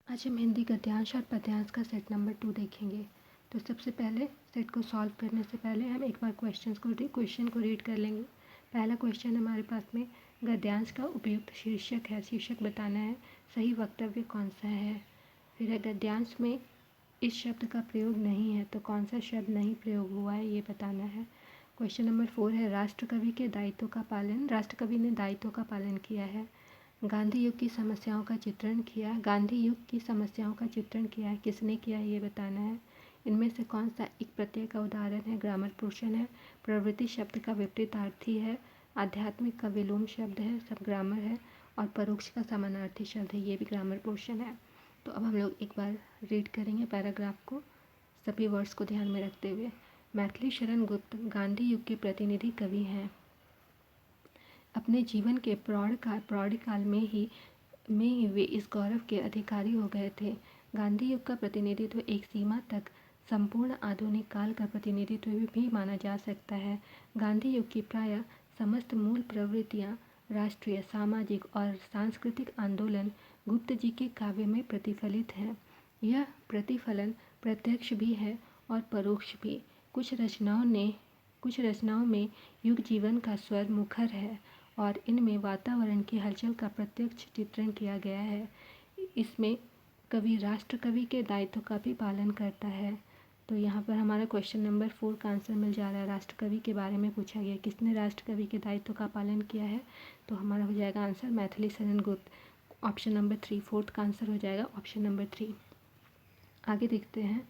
आज हम हिंदी गद्यांश और पद्यांश का सेट नंबर 2 देखेंगे। तो सबसे पहले सेट को सॉल्व करने से पहले हम एक बार क्वेश्चन को रीड कर लेंगे। पहला क्वेश्चन हमारे पास में गद्यांश का उपयुक्त शीर्षक है, शीर्षक बताना है, सही वक्तव्य कौन सा है। फिर है गद्यांश में इस शब्द का प्रयोग नहीं है, तो कौन सा शब्द नहीं प्रयोग हुआ है ये बताना है। क्वेश्चन नंबर 4 है राष्ट्रकवि के दायित्व का पालन, राष्ट्रकवि ने दायित्व का पालन किया है। गांधी युग की समस्याओं का चित्रण किया, गांधी युग की समस्याओं का चित्रण किया है, किसने किया है ये बताना है। इनमें से कौन सा एक प्रत्यय का उदाहरण है, ग्रामर पोर्शन है। प्रवृत्ति शब्द का विपरीतार्थी है, आध्यात्मिक का विलोम शब्द है, सब ग्रामर है। और परोक्ष का समानार्थी शब्द है, ये भी ग्रामर पोर्शन है। तो अब हम लोग एक बार रीड करेंगे पैराग्राफ को, सभी वर्ड्स को ध्यान में रखते हुए। मैथिली शरण गुप्त गांधी युग के प्रतिनिधि कवि हैं। अपने जीवन के प्रौढ़ काल में ही वे इस गौरव के अधिकारी हो गए थे। गांधी युग का प्रतिनिधित्व एक सीमा तक संपूर्ण आधुनिक काल का प्रतिनिधित्व भी माना जा सकता है। गांधी युग की प्रायः समस्त मूल प्रवृत्तियाँ, राष्ट्रीय, सामाजिक और सांस्कृतिक आंदोलन गुप्त जी के काव्य में प्रतिफलित हैं। यह प्रतिफलन प्रत्यक्ष भी है और परोक्ष भी। कुछ रचनाओं में युग जीवन का स्वर मुखर है और इनमें वातावरण की हलचल का प्रत्यक्ष चित्रण किया गया है। इसमें कवि राष्ट्रकवि के दायित्व का भी पालन करता है। तो यहाँ पर हमारा क्वेश्चन नंबर 4 का आंसर मिल जा रहा है। राष्ट्रकवि के बारे में पूछा गया, किसने राष्ट्रकवि के दायित्व का पालन किया है, तो हमारा हो जाएगा answer Maithili Sharan Gupt. Option number 3, fourth का आंसर हो जाएगा ऑप्शन नंबर 3। आगे देखते हैं।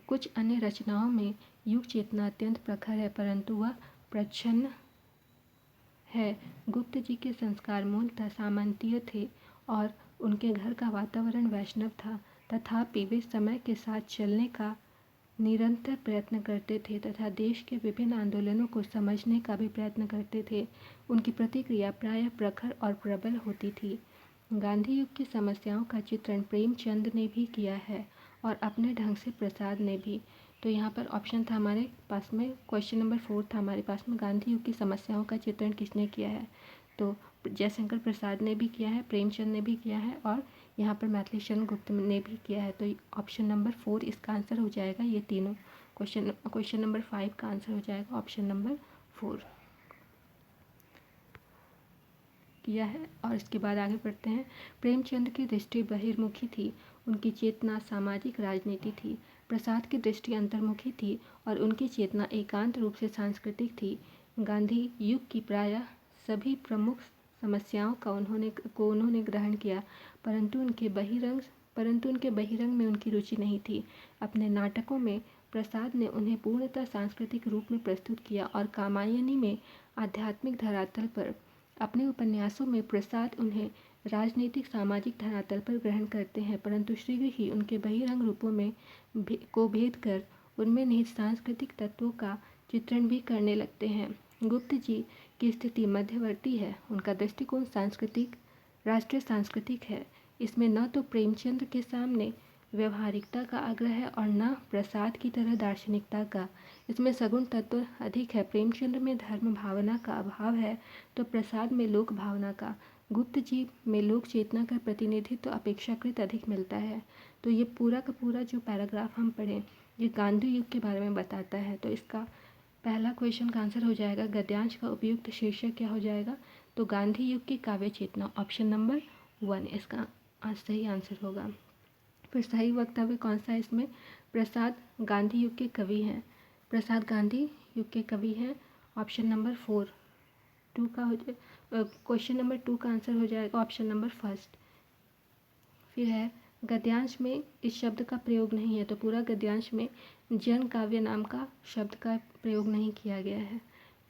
कुछ अन्य रचनाओं में युग चेतना अत्यंत प्रखर है, परंतु वह प्रच्छन्न है। गुप्त जी के संस्कार मूलतः सामंतीय थे और उनके घर का वातावरण वैष्णव था, तथापि वे समय के साथ चलने का निरंतर प्रयत्न करते थे तथा देश के विभिन्न आंदोलनों को समझने का भी प्रयत्न करते थे। उनकी प्रतिक्रिया प्रायः प्रखर और प्रबल होती थी। गांधी युग की समस्याओं का चित्रण प्रेमचंद ने भी किया है और अपने ढंग से प्रसाद ने भी। तो यहाँ पर ऑप्शन था हमारे पास में, क्वेश्चन नंबर 4 था हमारे पास में, गांधी युग की समस्याओं का चित्रण किसने किया है, तो जयशंकर प्रसाद ने भी किया है, प्रेमचंद ने भी किया है और यहाँ पर मैथिली शरण गुप्त ने भी किया है। तो ऑप्शन नंबर 4 इसका आंसर हो जाएगा। ये तीनों क्वेश्चन नंबर 5 का आंसर हो जाएगा ऑप्शन नंबर 4 किया है। और इसके बाद आगे बढ़ते हैं। प्रेमचंद की दृष्टि बहिर्मुखी थी, उनकी चेतना सामाजिक राजनीति थी। प्रसाद की दृष्टि अंतर्मुखी थी और उनकी चेतना एकांत रूप से सांस्कृतिक थी। गांधी युग की प्रायः सभी प्रमुख समस्याओं का उन्होंने ग्रहण किया, परंतु उनके बहिरंग में उनकी रुचि नहीं थी। अपने नाटकों में प्रसाद ने उन्हें पूर्णतः सांस्कृतिक रूप में प्रस्तुत किया और कामायनी में आध्यात्मिक धरातल पर। अपने उपन्यासों में प्रसाद उन्हें राजनीतिक सामाजिक धरातल पर ग्रहण करते हैं, परंतु शीघ्र ही उनके बहिरंग रूपों में को भेद कर उनमें निहित सांस्कृतिक तत्वों का चित्रण भी करने लगते हैं। गुप्त जी की स्थिति मध्यवर्ती है, उनका दृष्टिकोण राष्ट्रीय सांस्कृतिक है। इसमें न तो प्रेमचंद के सामने व्यवहारिकता का आग्रह है और न प्रसाद की तरह दार्शनिकता का। इसमें सगुण तत्व अधिक है। प्रेमचंद में धर्म भावना का अभाव है तो प्रसाद में लोक भावना का। गुप्त जी में लोक चेतना का प्रतिनिधित्व अपेक्षाकृत अधिक मिलता है। तो ये पूरा का पूरा जो पैराग्राफ हम पढ़ें ये गांधी युग के बारे में बताता है। तो इसका पहला क्वेश्चन का आंसर हो जाएगा गद्यांश का उपयुक्त शीर्षक क्या हो जाएगा, तो गांधी युग की काव्य चेतना, ऑप्शन नंबर 1 इसका सही आंसर होगा। फिर सही वक्तव्य कौन सा है इसमें, प्रसाद गांधी युग के कवि हैं, प्रसाद गांधी युग के कवि हैं, ऑप्शन नंबर 4 2 का हो जाए, क्वेश्चन नंबर 2 का आंसर हो जाएगा ऑप्शन नंबर 1। फिर है गद्यांश में इस शब्द का प्रयोग नहीं है, तो पूरा गद्यांश में जन काव्य नाम का शब्द का प्रयोग नहीं किया गया है।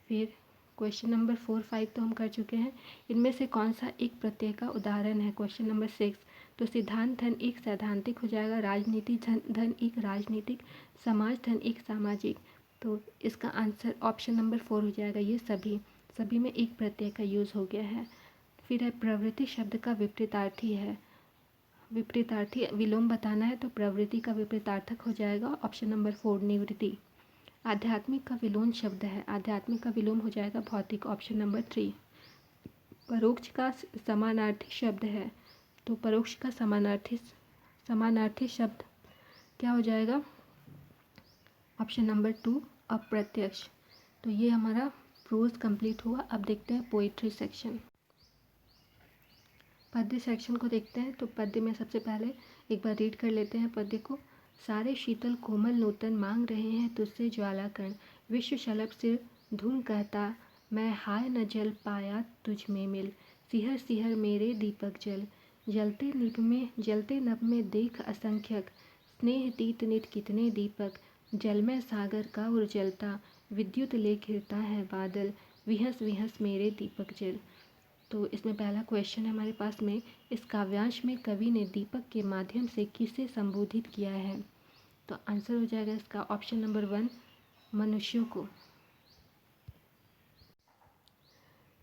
फिर क्वेश्चन नंबर 4, 5 तो हम कर चुके हैं। इनमें से कौन सा एक प्रत्यय का उदाहरण है, क्वेश्चन नंबर 6, तो सिद्धांत धन एक सैद्धांतिक हो जाएगा, राजनीति धन एक राजनीतिक, समाज धन एक सामाजिक। तो इसका आंसर ऑप्शन नंबर 4 हो जाएगा। ये सभी में एक प्रत्यय का यूज़ हो गया है। फिर है प्रवृत्ति शब्द का विपरीतार्थी है, विपरीतार्थी विलोम बताना है तो प्रवृत्ति का विपरीतार्थक हो जाएगा ऑप्शन नंबर 4 निवृत्ति। आध्यात्मिक का विलोम शब्द है, आध्यात्मिक का विलोम हो जाएगा भौतिक, ऑप्शन नंबर 3। परोक्ष का समानार्थी शब्द है तो परोक्ष का समानार्थी समानार्थी शब्द क्या हो जाएगा? ऑप्शन नंबर 2 अप्रत्यक्ष। तो ये हमारा प्रोज कंप्लीट हुआ। अब देखते हैं पोइट्री सेक्शन। पद्य सेक्शन को देखते हैं। तो पद्य में सबसे पहले एक बार रीड कर लेते हैं पद्य को। सारे शीतल कोमल नूतन मांग रहे हैं तुझसे ज्वालाकण, विश्व शलभ सिर धुन कहता, मैं हाय न जल पाया तुझ में मिल, सिहर सिहर मेरे दीपक जल, जलते नभ में देख असंख्यक, स्नेह तीत नित कितने दीपक, जल में सागर का उर्जलता, विद्युत ले घिरता है बादल, विहस विहस मेरे दीपक जल। तो इसमें पहला क्वेश्चन है हमारे पास में, इस काव्यांश में कवि ने दीपक के माध्यम से किसे संबोधित किया है? तो आंसर हो जाएगा इसका ऑप्शन नंबर 1 मनुष्यों को।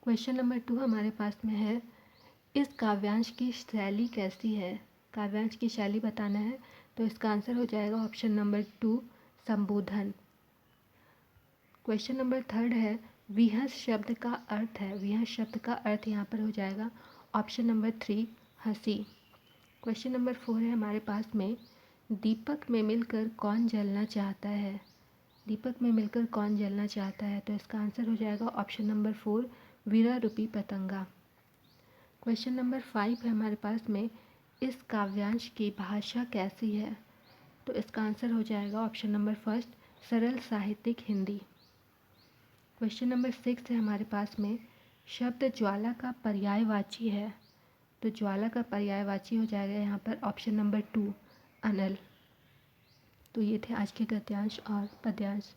क्वेश्चन नंबर 2 हमारे पास में है, इस काव्यांश की शैली कैसी है? काव्यांश की शैली बताना है। तो इसका आंसर हो जाएगा ऑप्शन नंबर 2 संबोधन। क्वेश्चन नंबर 3 है, विहस शब्द का अर्थ है। विहस शब्द का अर्थ यहाँ पर हो जाएगा ऑप्शन नंबर 3 हंसी। क्वेश्चन नंबर 4 है हमारे पास में, दीपक में मिलकर कौन जलना चाहता है? दीपक में मिलकर कौन जलना चाहता है? तो इसका आंसर हो जाएगा ऑप्शन नंबर 4 वीरा रूपी पतंगा। क्वेश्चन नंबर 5 है हमारे पास में, इस काव्यांश की भाषा कैसी है? तो इसका आंसर हो जाएगा ऑप्शन नंबर 1 सरल साहित्यिक हिंदी। क्वेश्चन नंबर 6 है हमारे पास में, शब्द ज्वाला का पर्यायवाची है। तो ज्वाला का पर्यायवाची हो जाएगा यहाँ पर ऑप्शन नंबर 2 अनल। तो ये थे आज के गद्यांश और पद्यांश।